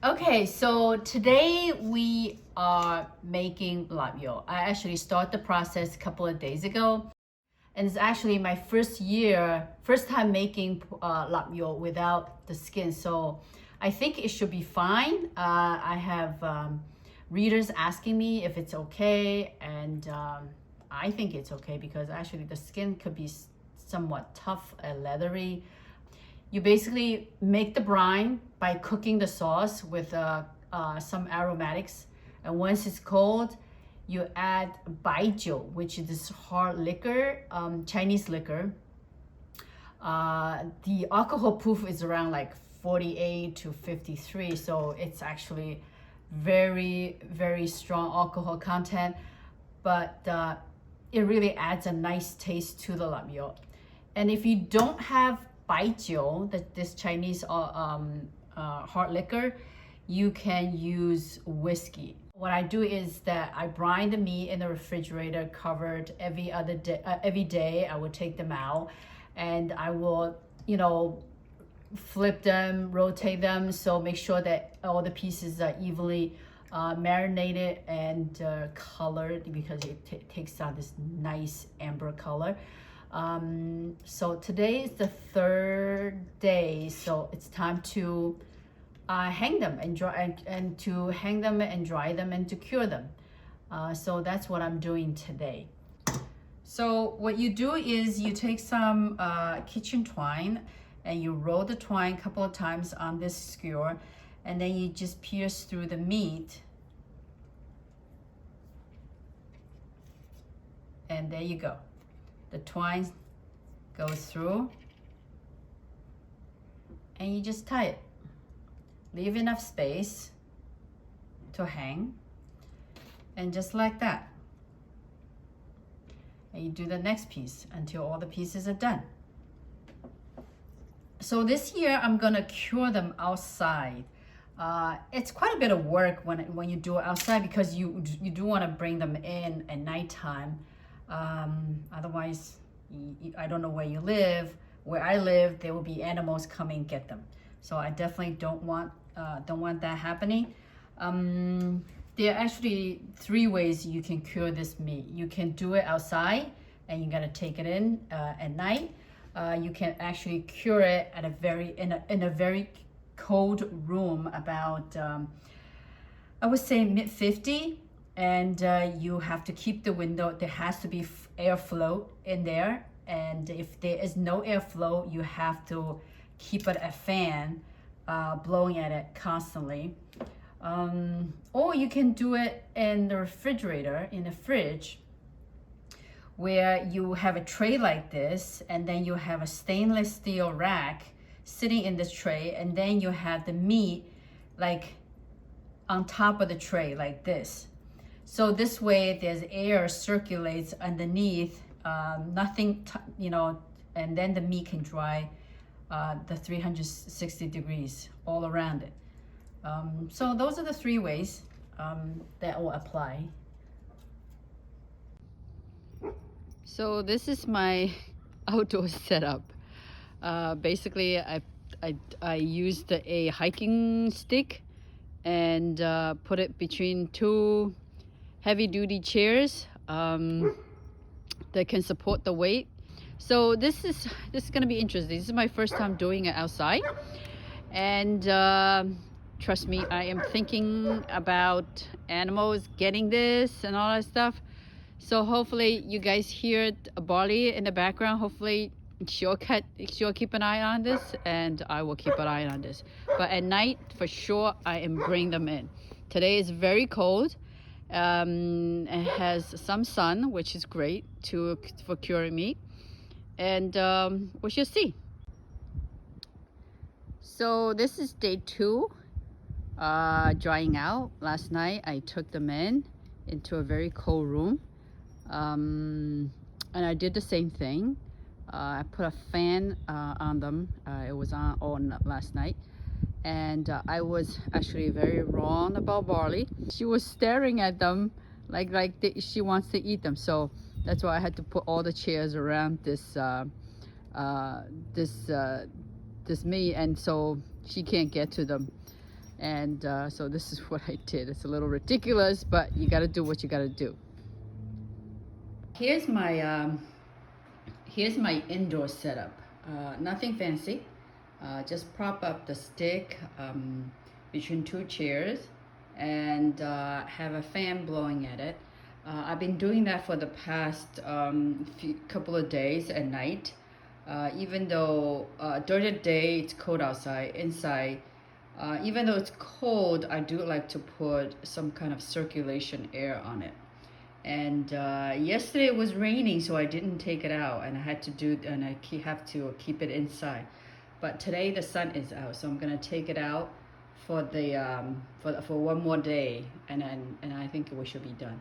Okay, so today we are making labio. I actually started the process a couple of days ago, and it's actually my first time making labio without the skin. So I think it should be fine. I have readers asking me if it's okay, and I think it's okay because actually the skin could be somewhat tough and leathery. You basically make the brine by cooking the sauce with some aromatics. And once it's cold, you add baijiu, which is this hard liquor, Chinese liquor. The alcohol proof is around like 48 to 53. So it's actually very, very strong alcohol content. But it really adds a nice taste to the labio. And if you don't have baijiu, this Chinese hard liquor, you can use whiskey. What I do is that I brine the meat in the refrigerator, covered every day. I will take them out, and I will, flip them, rotate them, so make sure that all the pieces are evenly marinated and colored, because it takes on this nice amber color. So today is the third day, so it's time to hang them and dry, and to hang them and dry them and to cure them. So that's what I'm doing today. So what you do is you take some kitchen twine and you roll the twine a couple of times on this skewer, and then you just pierce through the meat. And there you go. The twine goes through, and you just tie it. Leave enough space to hang, and just like that. And you do the next piece until all the pieces are done. So this year I'm gonna cure them outside. It's quite a bit of work when you do it outside, because you do want to bring them in at nighttime. Otherwise, I don't know where you live. Where I live, there will be animals coming and get them. So I definitely don't want that happening. There are actually 3 ways you can cure this meat. You can do it outside, and you gotta take it in at night. You can actually cure it at in a very cold room, about I would say mid-50. And you have to keep the window. There has to be airflow in there, and if there is no airflow, you have to keep it a fan blowing at it constantly. Or you can do it in the refrigerator, in the fridge, where you have a tray like this, and then you have a stainless steel rack sitting in this tray, and then you have the meat like on top of the tray like this. So this way, there's air circulates underneath, nothing, and then the meat can dry the 360 degrees all around it. So those are the 3 ways that will apply. So this is my outdoor setup. Basically, I used a hiking stick and put it between 2 heavy-duty chairs that can support the weight. So this is going to be interesting. This is my first time doing it outside, and trust me, I am thinking about animals getting this and all that stuff. So hopefully you guys hear Barley in the background. Hopefully she'll keep an eye on this, and I will keep an eye on this. But at night, for sure, I am bringing them in. Today is very cold. It has some sun, which is great for curing meat, and we shall see. So this is day 2, drying out. Last night I took them into a very cold room, and I did the same thing. I put a fan on them. It was on all last night. And I was actually very wrong about Barley. She was staring at them like she wants to eat them. So that's why I had to put all the chairs around this meat, and so she can't get to them. And so this is what I did. It's a little ridiculous, but you got to do what you got to do. Here's my indoor setup. Nothing fancy. Just prop up the stick between two chairs and have a fan blowing at it. I've been doing that for the past couple of days at night. Even though during the day it's cold outside, inside, even though it's cold, I do like to put some kind of circulation air on it. And yesterday it was raining, so I didn't take it out, and I had to have to keep it inside. But today the sun is out, so I'm gonna take it out for the for one more day, and I think we should be done.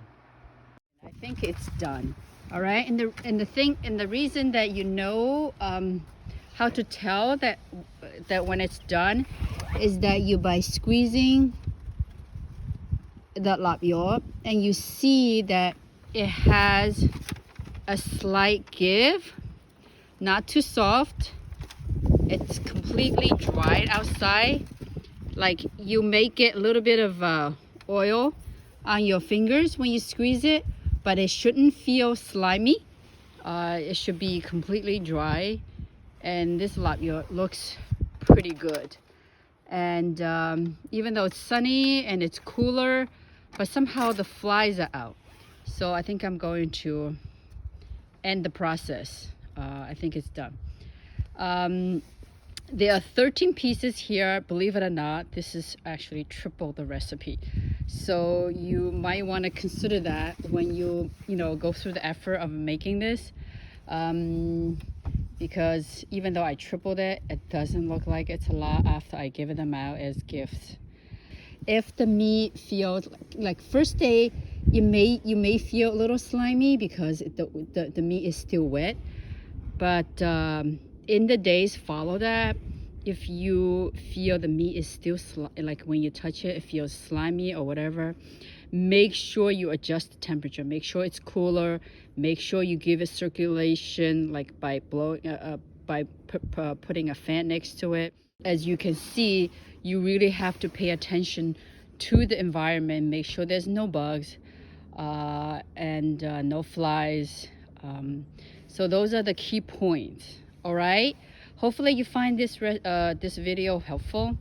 I think it's done. All right, and the reason that you know how to tell that when it's done is that you by squeezing the lapio, and you see that it has a slight give, not too soft. It's completely dried outside. Like you may get a little bit of oil on your fingers when you squeeze it, but it shouldn't feel slimy. It should be completely dry, and this lapio looks pretty good. And even though it's sunny and it's cooler, but somehow the flies are out. So I think I'm going to end the process. I think it's done. There are 13 pieces here. Believe it or not, this is actually triple the recipe. So you might want to consider that when you go through the effort of making this. Because even though I tripled it, it doesn't look like it's a lot after I give them out as gifts. If the meat feels like first day, you may feel a little slimy because the meat is still wet. But in the days follow that, if you feel the meat is still like when you touch it, it feels slimy or whatever, make sure you adjust the temperature. Make sure it's cooler. Make sure you give it circulation, like by blowing, putting a fan next to it. As you can see, you really have to pay attention to the environment. Make sure there's no bugs and no flies. So those are the key points. All right. Hopefully you find this video helpful.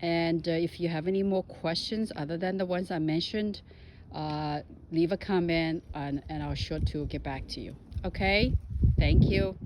And if you have any more questions other than the ones I mentioned, leave a comment and I'll sure to get back to you. Okay? Thank you.